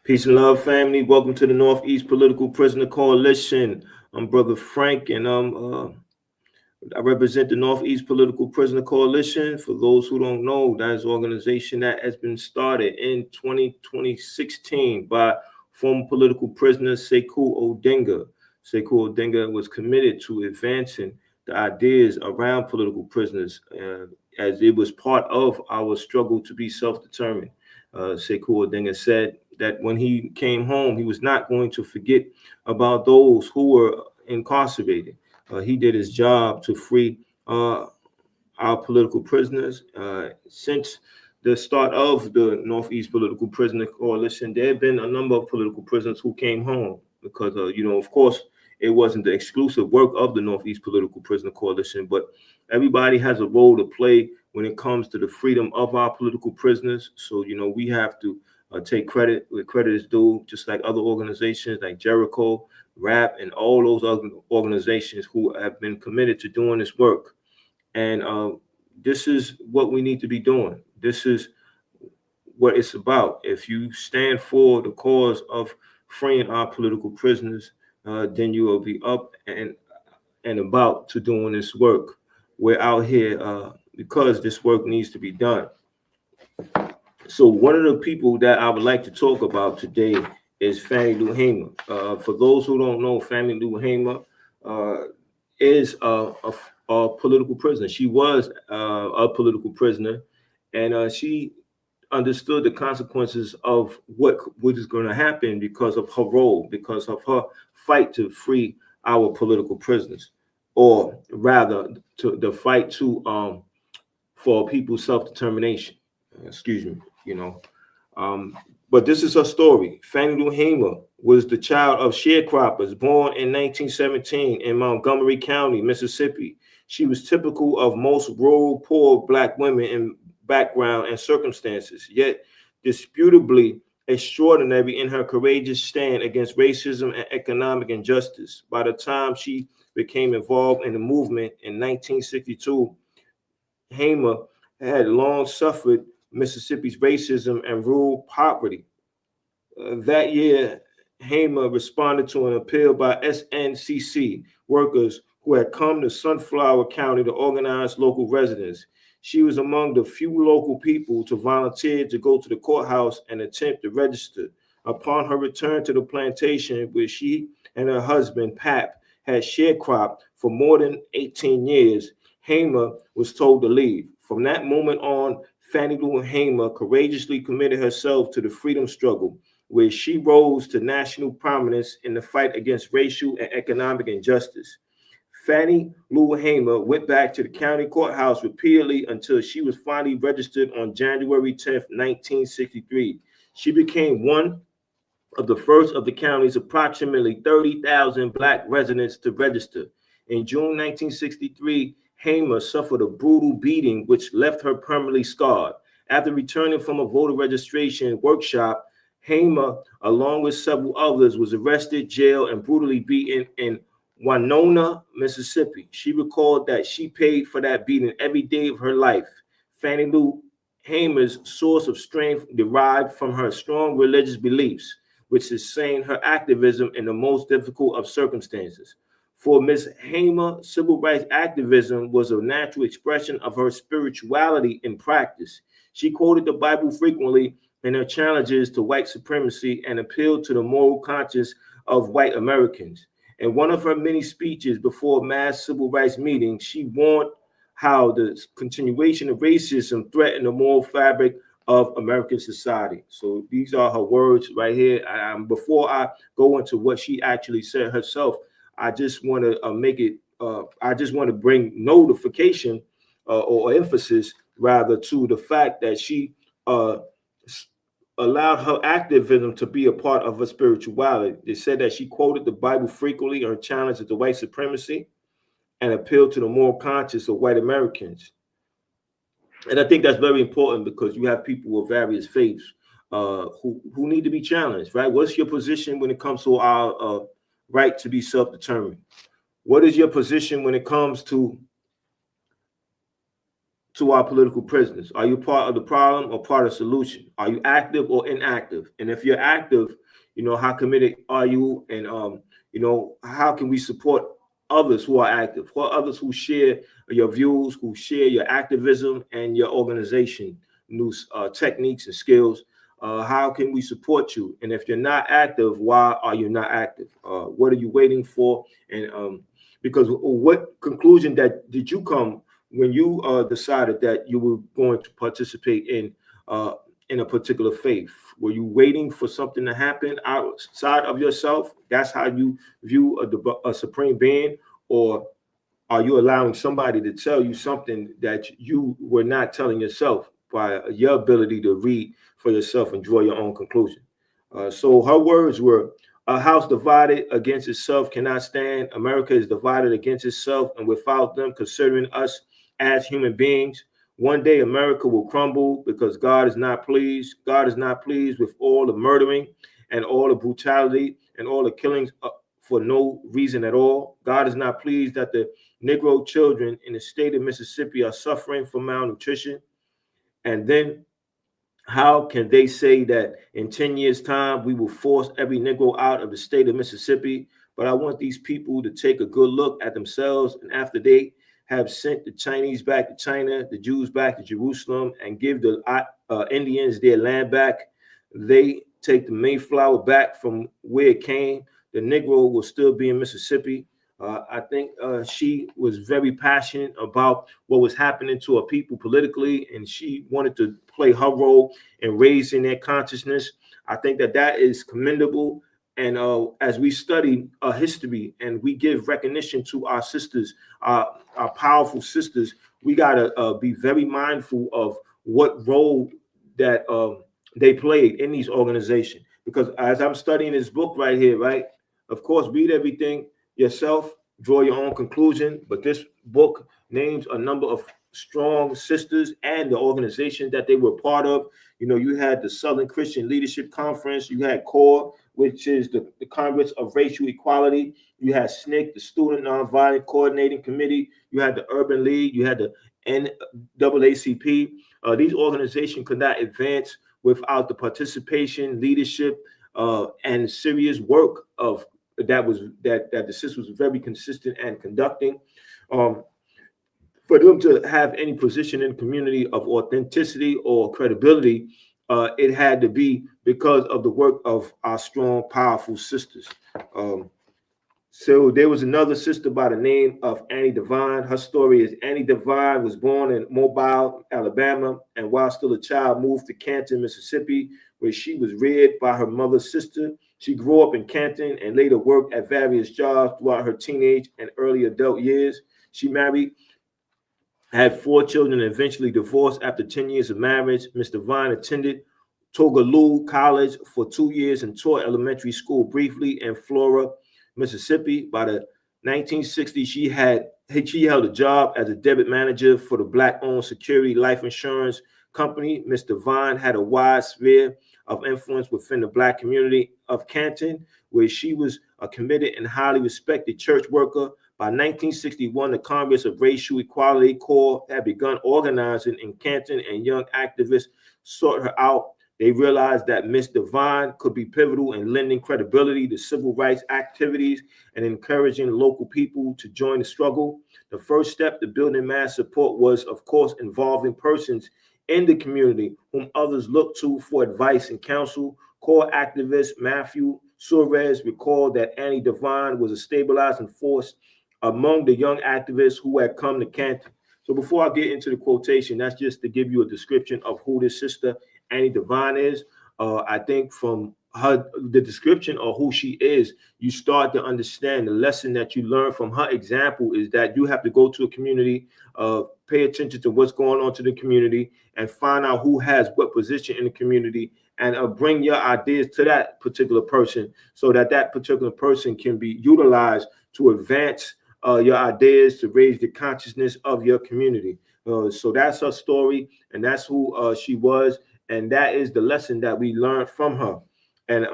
Peace and love, family. Welcome to the Northeast Political Prisoner Coalition. I'm Brother Frank, and I represent the Northeast Political Prisoner Coalition. For those who don't know, that is an organization that has been started in 2016 by former political prisoner Sekou Odinga. Sekou Odinga was committed to advancing the ideas around political prisoners as it was part of our struggle to be self-determined. Sekou Odinga said that when he came home, he was not going to forget about those who were incarcerated. He did his job to free our political prisoners. Since the start of the Northeast Political Prisoner Coalition, there have been a number of political prisoners who came home because, of course, it wasn't the exclusive work of the Northeast Political Prisoner Coalition, but everybody has a role to play when it comes to the freedom of our political prisoners. So, we have to take credit where credit is due, just like other organizations like Jericho, RAP, and all those other organizations who have been committed to doing this work. And this is what we need to be doing. This is what it's about. If you stand for the cause of freeing our political prisoners, then you will be up and about to doing this work. We're out here because this work needs to be done. So one of the people that I would like to talk about today is Fannie Lou Hamer. For those who don't know, Fannie Lou Hamer is a political prisoner. She was a political prisoner, and she understood the consequences of what is going to happen because of her role, because of her fight to free our political prisoners, or rather, to the fight to for people's self-determination. Excuse me, but this is her story. Fannie Lou Hamer was the child of sharecroppers born in 1917 in Montgomery County, Mississippi. She was typical of most rural, poor Black women in background and circumstances, yet disputably extraordinary in her courageous stand against racism and economic injustice. By the time she became involved in the movement in 1962, Hamer had long suffered Mississippi's racism and rural poverty. That year, Hamer responded to an appeal by SNCC workers who had come to Sunflower County to organize local residents. She was among the few local people to volunteer to go to the courthouse and attempt to register. Upon her return to the plantation, where she and her husband, Pap, had sharecropped for more than 18 years, Hamer was told to leave. From that moment on, Fannie Lou Hamer courageously committed herself to the freedom struggle, where she rose to national prominence in the fight against racial and economic injustice. Fannie Lou Hamer went back to the county courthouse repeatedly until she was finally registered on January 10th, 1963. She became one of the first of the county's approximately 30,000 Black residents to register. In June 1963, Hamer suffered a brutal beating which left her permanently scarred. After returning from a voter registration workshop, Hamer, along with several others, was arrested, jailed, and brutally beaten in Winona, Mississippi. She recalled that she paid for that beating every day of her life. Fannie Lou Hamer's source of strength derived from her strong religious beliefs, which sustained her activism in the most difficult of circumstances. For Ms. Hamer, civil rights activism was a natural expression of her spirituality in practice. She quoted the Bible frequently in her challenges to white supremacy and appealed to the moral conscience of white Americans. In one of her many speeches before mass civil rights meetings, she warned how the continuation of racism threatened the moral fabric of American society. So these are her words right here. Before I go into what she actually said herself, I just want to make it, I just want to bring notification or emphasis rather to the fact that she allowed her activism to be a part of her spirituality. They said that she quoted the Bible frequently in her challenge to white supremacy and appealed to the moral conscience of white Americans. And I think that's very important because you have people of various faiths who need to be challenged, right? What's your position when it comes to our right to be self-determined? What is your position when it comes to to our political prisoners? Are you part of the problem or part of the solution? Are you active or inactive? And if you're active, how committed are you? And how can we support others who are active, or others who share your views, who share your activism and your organization new techniques and skills? How can we support you? And if you're not active, why are you not active? What are you waiting for? And because what conclusion did you come when you decided that you were going to participate in a particular faith? Were you waiting for something to happen outside of yourself? That's how you view a supreme being? Or are you allowing somebody to tell you something that you were not telling yourself by your ability to read for yourself and draw your own conclusion? So her words were, "A house divided against itself cannot stand. America is divided against itself, and without them considering us as human beings, one day America will crumble because God is not pleased. God is not pleased with all the murdering and all the brutality and all the killings for no reason at all. God is not pleased that the Negro children in the state of Mississippi are suffering from malnutrition. And then how can they say that in 10 years' time, we will force every Negro out of the state of Mississippi? But I want these people to take a good look at themselves. And after they have sent the Chinese back to China, the Jews back to Jerusalem, and give the Indians their land back, they take the Mayflower back from where it came. The Negro will still be in Mississippi. I think she was very passionate about what was happening to her people politically, and she wanted to play her role in raising their consciousness. I think that is commendable. And as we study history and we give recognition to our sisters, our powerful sisters, we got to be very mindful of what role that they played in these organizations. Because as I'm studying this book right here, right, of course, read everything yourself, draw your own conclusion. But this book names a number of strong sisters and the organization that they were part of. You had the Southern Christian Leadership Conference. You had CORE, which is the Congress of Racial Equality. You had SNCC, the Student Nonviolent Coordinating Committee. You had the Urban League. You had the NAACP. These organizations could not advance without the participation, leadership, and serious work of that the sisters was very consistent and conducting. For them to have any position in the community of authenticity or credibility, it had to be because of the work of our strong, powerful sisters. So there was another sister by the name of Annie Devine. Her story is Annie Devine was born in Mobile, Alabama, and while still a child, moved to Canton, Mississippi, where she was reared by her mother's sister. She grew up in Canton and later worked at various jobs throughout her teenage and early adult years. She married, had 4 children, and eventually divorced after 10 years of marriage. Ms. Devine attended Tougaloo College for 2 years and taught elementary school briefly in Flora, Mississippi. By the 1960s, she held a job as a debit manager for the Black-owned Security Life Insurance Company. Ms. Devine had a wide sphere of influence within the Black community of Canton, where she was a committed and highly respected church worker. By 1961, the Congress of Racial Equality, CORE, had begun organizing in Canton, and young activists sought her out. They realized that Ms. Devine could be pivotal in lending credibility to civil rights activities and encouraging local people to join the struggle. The first step to building mass support was, of course, involving persons in the community whom others looked to for advice and counsel. CORE activist Matthew Suarez recalled that Annie Devine was a stabilizing force among the young activists who had come to Canton. So before I get into the quotation, that's just to give you a description of who this sister Annie Devine is. I think from the description of who she is, you start to understand the lesson that you learn from her example is that you have to go to a community, pay attention to what's going on to the community, and find out who has what position in the community, and bring your ideas to that particular person so that that particular person can be utilized to advance your ideas, to raise the consciousness of your community. So that's her story, and that's who she was, and that is the lesson that we learned from her. And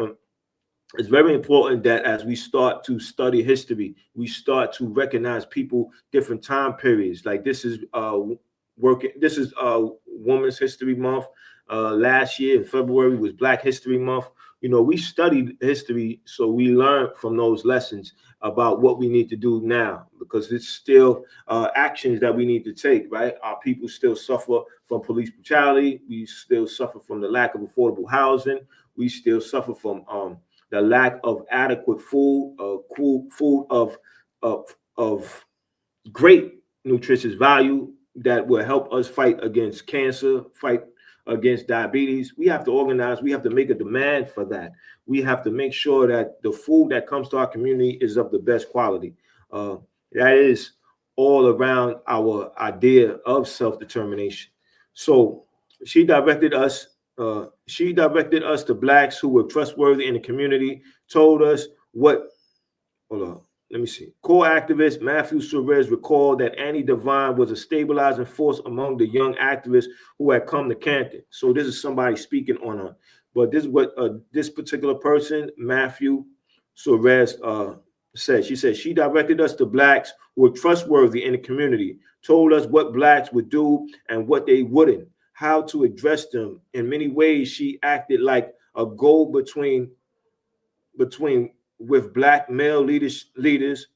it's very important that as we start to study history, we start to recognize people, different time periods. Like this is working. This is Women's History Month. Last year in February was Black History Month. You know, we studied history, so we learned from those lessons about what we need to do now, because it's still actions that we need to take, right? Our people still suffer from police brutality. We still suffer from the lack of affordable housing. We still suffer from the lack of adequate food, food of great nutritious value that will help us fight against cancer, fight against diabetes. We have to organize. We have to make a demand for that. We have to make sure that the food that comes to our community is of the best quality. That is all around our idea of self-determination. So she directed us. She directed us to Blacks who were trustworthy in the community. Told us what. Hold on. Let me see. Core activist Matthew Suarez recalled that Annie Devine was a stabilizing force among the young activists who had come to Canton. So this is somebody speaking on her. But this is what this particular person, Matthew Suarez, said. She said she directed us to Blacks who were trustworthy in the community, told us what Blacks would do and what they wouldn't, how to address them. In many ways, she acted like a go-between with Black male leaders,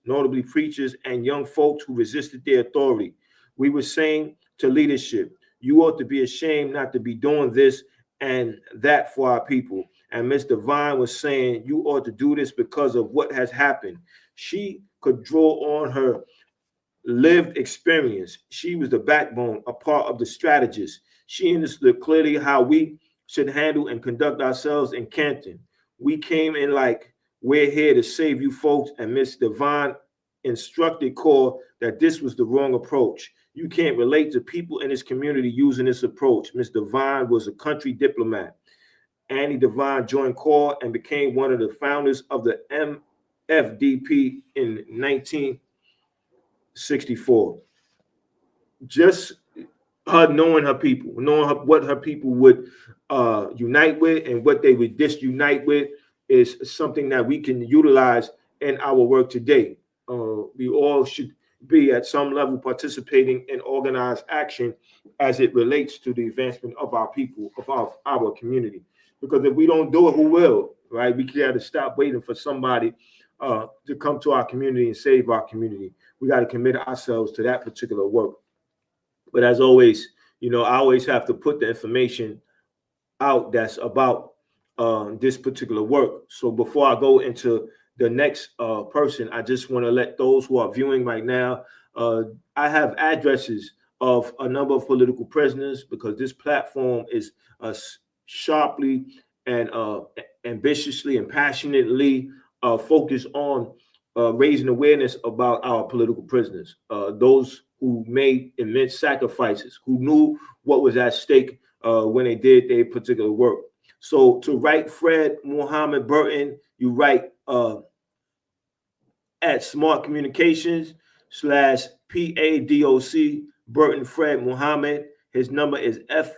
notably preachers and young folks who resisted their authority. We were saying to leadership, you ought to be ashamed not to be doing this and that for our people. And Ms. Devine was saying, you ought to do this because of what has happened. She could draw on her lived experience. She was the backbone, a part of the strategist. She understood clearly how we should handle and conduct ourselves in Canton. We came in like, we're here to save you folks, and Miss Devine instructed Core that this was the wrong approach. You can't relate to people in this community using this approach. Miss Devine was a country diplomat. Annie Devine joined Core and became one of the founders of the MFDP in 1964. Just her knowing her people, knowing what her people would unite with and what they would disunite with is something that we can utilize in our work today. We all should be at some level participating in organized action as it relates to the advancement of our people, of our community. Because if we don't do it, who will, right? We got to stop waiting for somebody to come to our community and save our community. We got to commit ourselves to that particular work. But as always, you know, I always have to put the information out that's about this particular work. So before I go into the next person, I just want to let those who are viewing right now, I have addresses of a number of political prisoners, because this platform is sharply and ambitiously and passionately focused on raising awareness about our political prisoners, those who made immense sacrifices, who knew what was at stake when they did their particular work. So to write Fred Muhammad Burton, you write at Smart Communications /PADOC Burton Fred Muhammad. His number is AF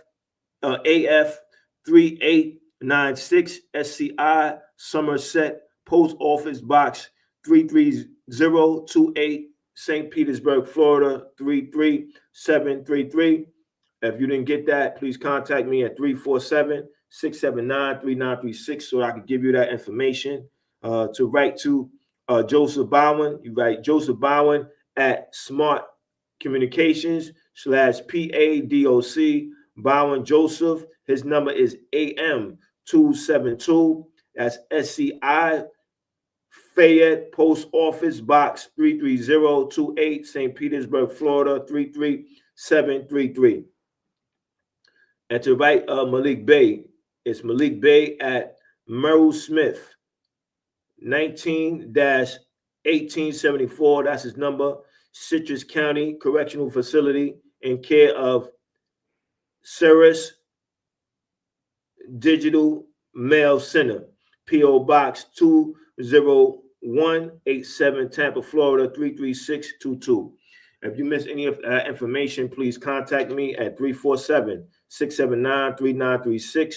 3896 SCI Somerset Post Office Box 33028 St. Petersburg, Florida 33733. If you didn't get that, please contact me at 347-679-3936 so I can give you that information. To write to Joseph Bowen, you write Joseph Bowen at Smart Communications /PADOC Bowen Joseph. His number is AM 272. That's SCI Fayette Post Office Box 33028 St. Petersburg, Florida 33733. And to write Malik Bey, it's Malik Bey at Merrill Smith 19-1874. That's his number. Citrus County Correctional Facility in care of Ceres Digital Mail Center, P.O. Box 20187, Tampa, Florida 33622. If you miss any of that information, please contact me at 347-679-3936.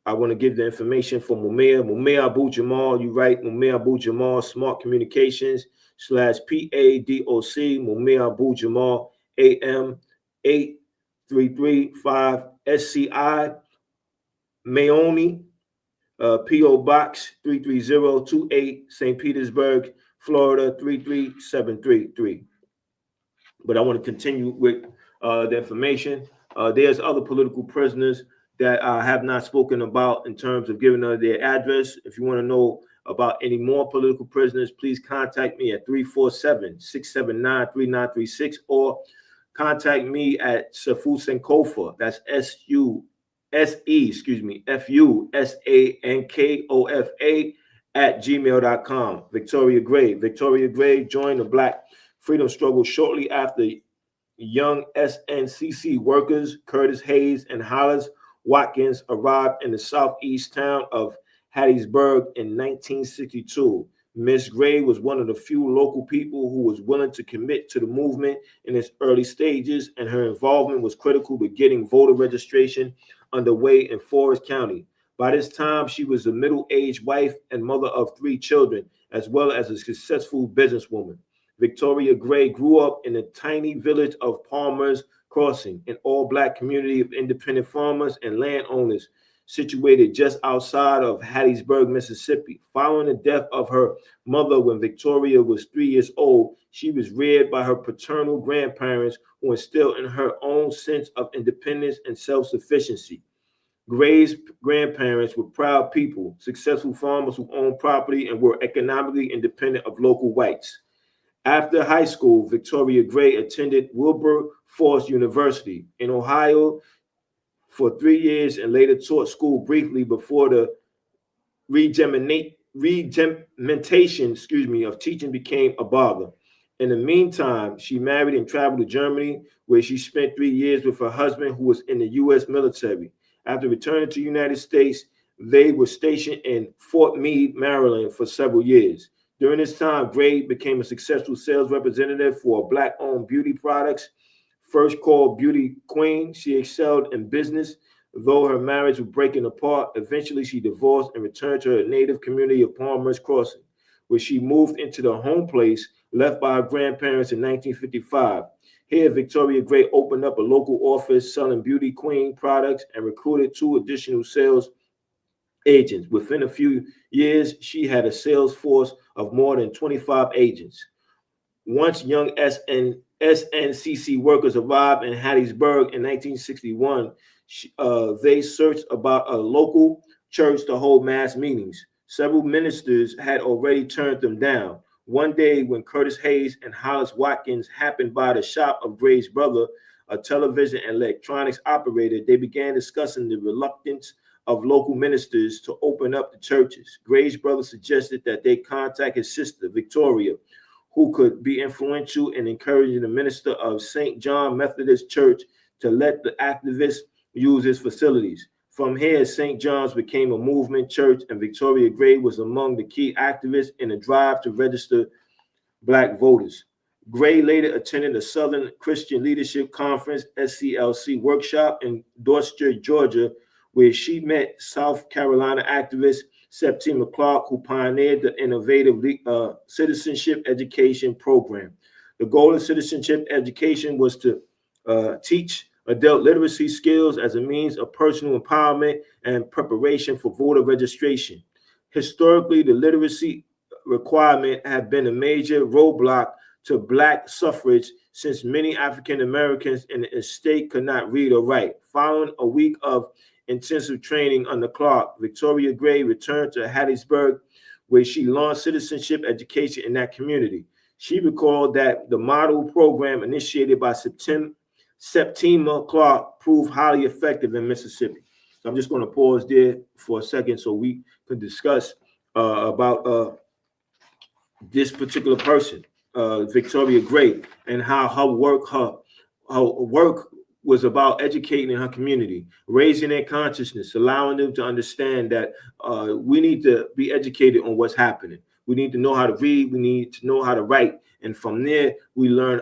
I want to give the information for Mumia Abu Jamal. You write Mumia Abu Jamal, Smart Communications /PADOC, Mumia Abu Jamal, AM 8335 SCI, Maoni, P.O. Box 33028, St. Petersburg, Florida 33733. But I want to continue with the information. There's other political prisoners that I have not spoken about in terms of giving their address. If you want to know about any more political prisoners, please contact me at 347-679-3936 or contact me at Safu Sankofa. That's Fusankofa at gmail.com. Victoria Gray. Victoria Gray joined the Black freedom struggle shortly after young SNCC workers Curtis Hayes and Hollis Watkins arrived in the southeast town of Hattiesburg in 1962. Miss Gray was one of the few local people who was willing to commit to the movement in its early stages, and her involvement was critical to getting voter registration underway in Forest County. By this time, she was a middle-aged wife and mother of 3 children, as well as a successful businesswoman. Victoria Gray grew up in the tiny village of Palmer's Crossing, an all-Black community of independent farmers and landowners situated just outside of Hattiesburg, Mississippi. Following the death of her mother when Victoria was 3 years old, she was reared by her paternal grandparents who instilled in her own sense of independence and self-sufficiency. Gray's grandparents were proud people, successful farmers who owned property and were economically independent of local whites. After high school, Victoria Gray attended Wilberforce University in Ohio for 3 years and later taught school briefly before the regimentation of teaching became a bother. In the meantime, she married and traveled to Germany, where she spent 3 years with her husband, who was in the U.S. military. After returning to the United States, they were stationed in Fort Meade, Maryland, for several years. During this time, Gray became a successful sales representative for Black-owned beauty products. First called Beauty Queen, she excelled in business. Though her marriage was breaking apart, eventually she divorced and returned to her native community of Palmer's Crossing, where she moved into the home place left by her grandparents in 1955. Here, Victoria Gray opened up a local office selling Beauty Queen products and recruited 2 additional sales agents. Within a few years, she had a sales force of more than 25 agents. Once young SNCC workers arrived in Hattiesburg in 1961, they searched about a local church to hold mass meetings. Several ministers had already turned them down. One day, when Curtis Hayes and Hollis Watkins happened by the shop of Gray's brother, a television and electronics operator, they began discussing the reluctance of local ministers to open up the churches. Gray's brother suggested that they contact his sister, Victoria, who could be influential in encouraging the minister of St. John Methodist Church to let the activists use his facilities. From here, St. John's became a movement church, and Victoria Gray was among the key activists in the drive to register Black voters. Gray later attended the Southern Christian Leadership Conference, SCLC workshop in Dorchester, Georgia, where she met South Carolina activist Septima Clark, who pioneered the innovative citizenship education program. The goal of citizenship education was to teach adult literacy skills as a means of personal empowerment and preparation for voter registration. Historically, the literacy requirement had been a major roadblock to Black suffrage, since many African Americans in the state could not read or write. Following a week of intensive training under Clark, Victoria Gray returned to Hattiesburg, where she launched citizenship education in that community. She recalled that the model program initiated by Septima Clark proved highly effective in Mississippi. So I'm just going to pause there for a second so we can discuss about this particular person, Victoria Gray, and how her work was about educating in her community, raising their consciousness, allowing them to understand that we need to be educated on what's happening. We need to know how to read. We need to know how to write. And from there, we learn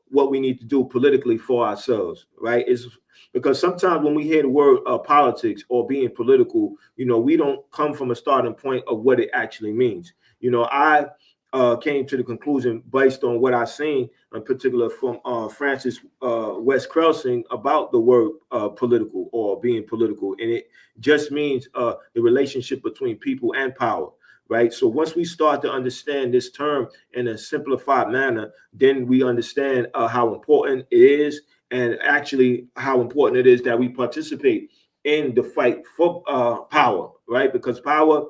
what we need to do politically for ourselves, right? It's because sometimes when we hear the word politics or being political, we don't come from a starting point of what it actually means. I came to the conclusion based on what I've seen, in particular from Francis West Krelsing, about the word political or being political, and it just means the relationship between people and power. Right. So once we start to understand this term in a simplified manner, then we understand how important it is, and actually how important it is that we participate in the fight for power, right? Because power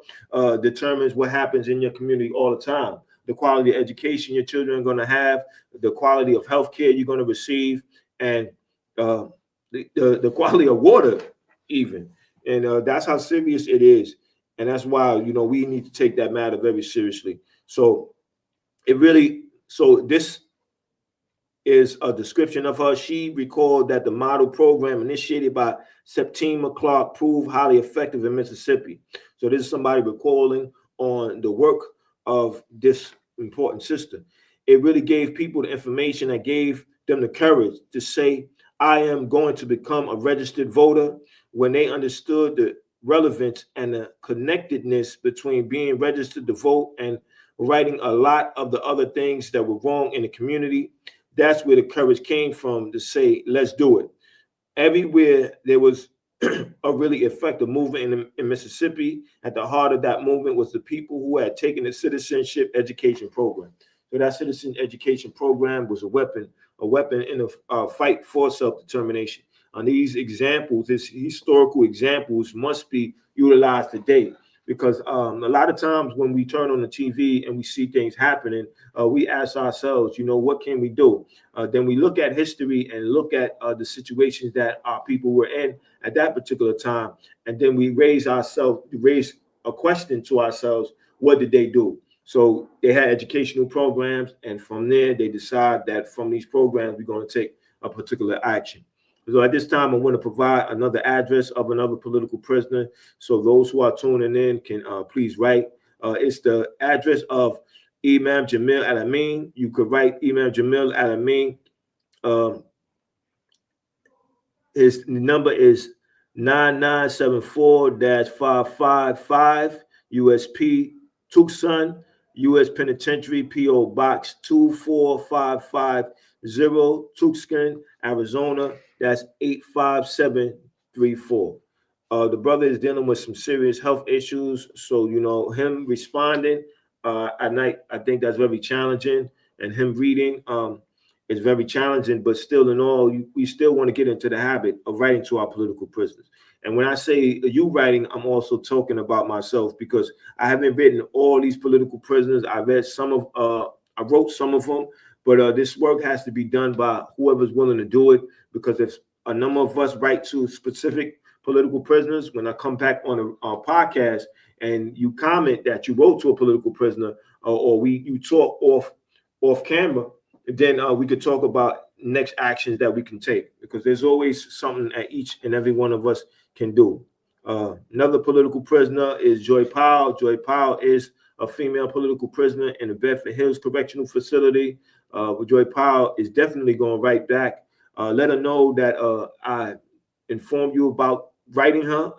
determines what happens in your community all the time. The quality of education your children are going to have, the quality of health care you're going to receive, and the quality of water, even. And that's how serious it is. And that's why, we need to take that matter very seriously. So this is a description of her. She recalled that the model program initiated by Septima Clark proved highly effective in Mississippi. So this is somebody recalling on the work of this important sister. It really gave people the information that gave them the courage to say, I am going to become a registered voter. When they understood the relevance and the connectedness between being registered to vote and writing a lot of the other things that were wrong in the community, that's where the courage came from to say, let's do it. Everywhere there was a really effective movement in Mississippi. At the heart of that movement was the people who had taken the citizenship education program. So that citizen education program was a weapon in a fight for self-determination. And these examples, these historical examples, must be utilized today, because a lot of times when we turn on the TV and we see things happening, we ask ourselves, what can we do? Then we look at history and look at the situations that our people were in at that particular time, and then we raise a question to ourselves: what did they do? So they had educational programs, and from there they decide that from these programs we're going to take a particular action. So at this time, I want to provide another address of another political prisoner. So those who are tuning in can please write. It's the address of Imam Jamil Al-Amin. You could write Imam Jamil Al-Amin. His number is 9974-555 USP Tucson, U.S. Penitentiary, P.O. Box 24550, Tucson, Arizona. That's 85734. The brother is dealing with some serious health issues. So, him responding at night, I think that's very challenging. And him reading is very challenging. But still, in all, we still want to get into the habit of writing to our political prisoners. And when I say you writing, I'm also talking about myself, because I haven't written all these political prisoners. I wrote some of them, but this work has to be done by whoever's willing to do it, because if a number of us write to specific political prisoners, when I come back on a podcast and you comment that you wrote to a political prisoner, or you talk off camera, then we could talk about next actions that we can take, because there's always something that each and every one of us can do. Another political prisoner is Joy Powell. Joy Powell is a female political prisoner in the Bedford Hills Correctional Facility. Joy Powell is definitely going to write back. Let her know that I informed you about writing her.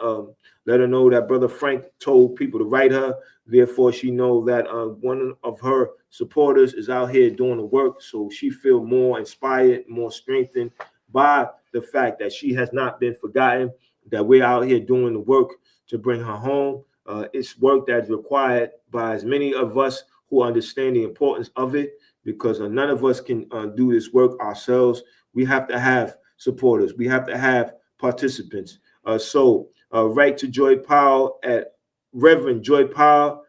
Let her know that Brother Frank told people to write her. Therefore, she know that one of her supporters is out here doing the work. So she feel more inspired, more strengthened by the fact that she has not been forgotten, that we're out here doing the work to bring her home. It's work that's required by as many of us who understand the importance of it, because none of us can do this work ourselves. We have to have supporters. We have to have participants. So write to Joy Powell at Reverend Joy Powell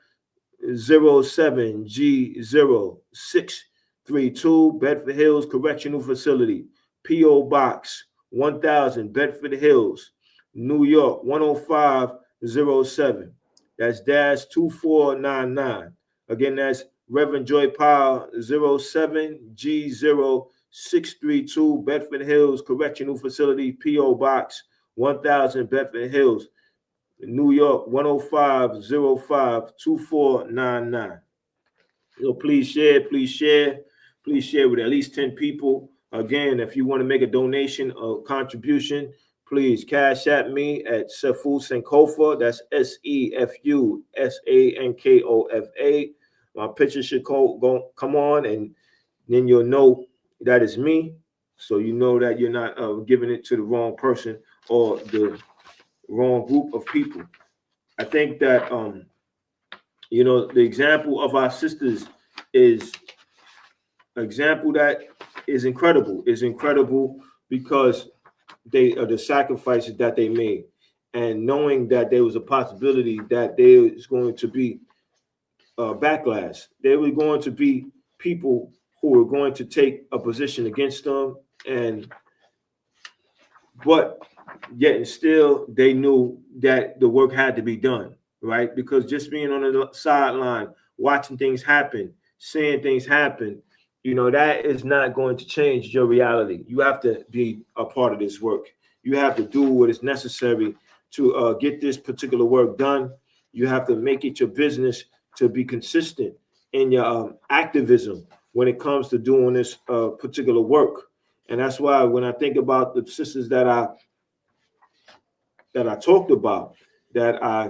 07G0632, Bedford Hills Correctional Facility, P.O. Box 1000, Bedford Hills, New York 10507. That's -2499. Again, that's Reverend Joy Powell 07G0632, Bedford Hills Correctional Facility, P.O. Box 1000, Bedford Hills, New York 10505 2499. Please share with at least 10 people. Again, if you want to make a donation or contribution, please cash at me at Sefu Sankofa. That's SEFUSANKOFA. My picture should come on, and then you'll know that it's me. So you know that you're not giving it to the wrong person or the wrong group of people. I think that the example of our sisters is an example that is incredible. Is incredible because they are the sacrifices that they made, and knowing that there was a possibility that there is going to be backlash. There were going to be people who were going to take a position against them, and but yet and still they knew that the work had to be done, right? Because just being on the sideline, watching things happen, seeing things happen, that is not going to change your reality. You have to be a part of this work. You have to do what is necessary to get this particular work done. You have to make it your business to be consistent in your activism when it comes to doing this particular work. And that's why when I think about the sisters that I talked about, that I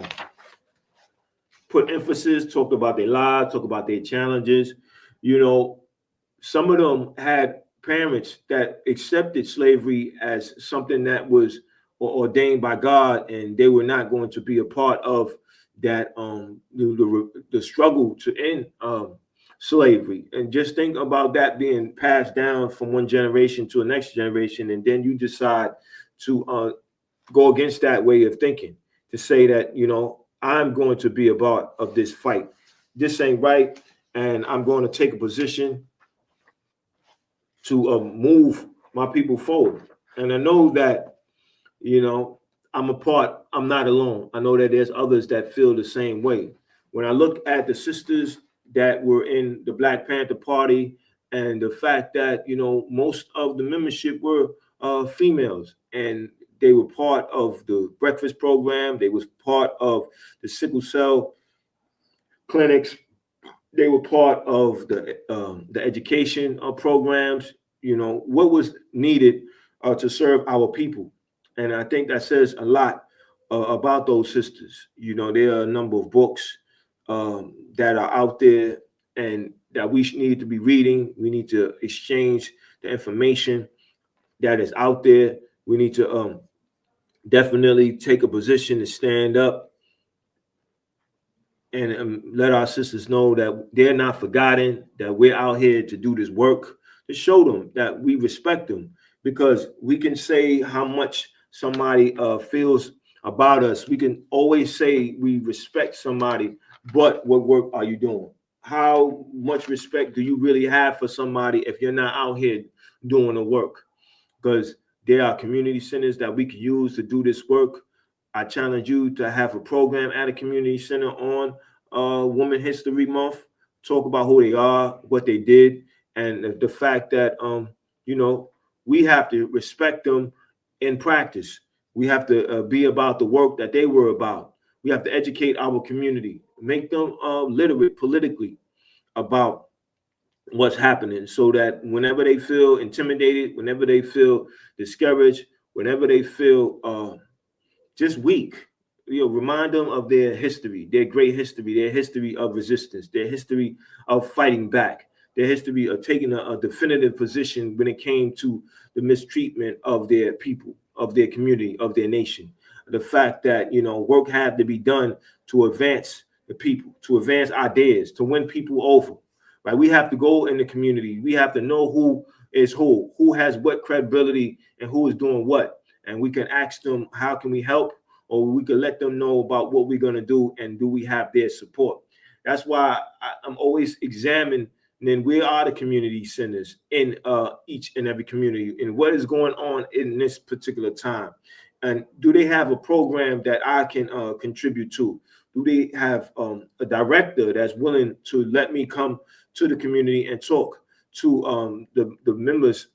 put emphasis, talked about their lives, talked about their challenges, some of them had parents that accepted slavery as something that was ordained by God, and they were not going to be a part of that the struggle to end slavery. And just think about that being passed down from one generation to the next generation, and then you decide to go against that way of thinking, to say that I'm going to be a part of this fight. This ain't right, and I'm going to take a position to move my people forward. And I know that I'm not alone. I know that there's others that feel the same way. When I look at the sisters that were in the Black Panther Party, and the fact that most of the membership were females, and they were part of the breakfast program, they was part of the sickle cell clinics, they were part of the education programs. What was needed to serve our people, and I think that says a lot about those sisters. There are a number of books that are out there, and that we need to be reading. We need to exchange the information that is out there. We need to definitely take a position to stand up and let our sisters know that they're not forgotten, that we're out here to do this work, to show them that we respect them. Because we can say how much somebody feels about us. We can always say we respect somebody, but what work are you doing? How much respect do you really have for somebody if you're not out here doing the work? Because there are community centers that we can use to do this work. I challenge you to have a program at a community center on Women History Month. Talk about who they are, what they did, and the fact that we have to respect them in practice. We have to be about the work that they were about. We have to educate our community, make them literate politically about what's happening, so that whenever they feel intimidated, whenever they feel discouraged, whenever they feel just weak, remind them of their history, their great history, their history of resistance, their history of fighting back, their history of taking a definitive position when it came to the mistreatment of their people, of their community, of their nation. The fact that work had to be done to advance the people, to advance ideas, to win people over. Right? We have to go in the community. We have to know who is who has what credibility, and who is doing what. And we can ask them, how can we help? Or we can let them know about what we're going to do, and do we have their support? That's why I'm always examining, and we are the community centers in each and every community, and what is going on in this particular time. And do they have a program that I can contribute to? Do they have a director that's willing to let me come to the community and talk to the members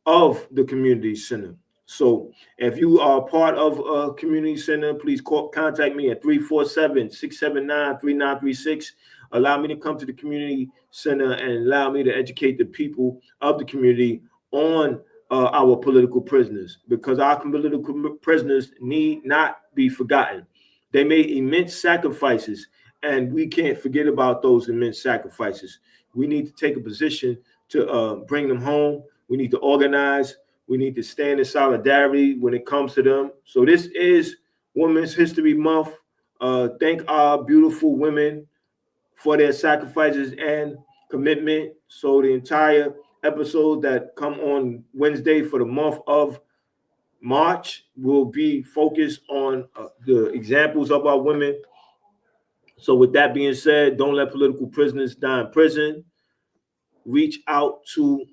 of the community center? So if you are part of a community center, please contact me at 347-679-3936. Allow me to come to the community center and allow me to educate the people of the community on our political prisoners, because our political prisoners need not be forgotten. They made immense sacrifices, And we can't forget about those immense sacrifices. We need to take a position to bring them home. We need to organize. We need to stand in solidarity when it comes to them. So this is Women's History Month. Thank our beautiful women for their sacrifices and commitment. So the entire episode that come on Wednesday for the month of March will be focused on the examples of our women. So with that being said, don't let political prisoners die in prison. Reach out to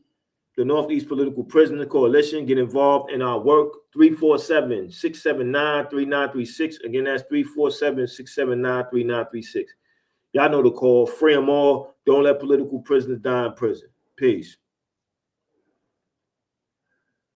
the Northeast Political Prisoner Coalition. Get involved in our work. 347-679-3936. Again, that's 347-679-3936. Y'all know the call. Free them all. Don't let political prisoners die in prison. Peace.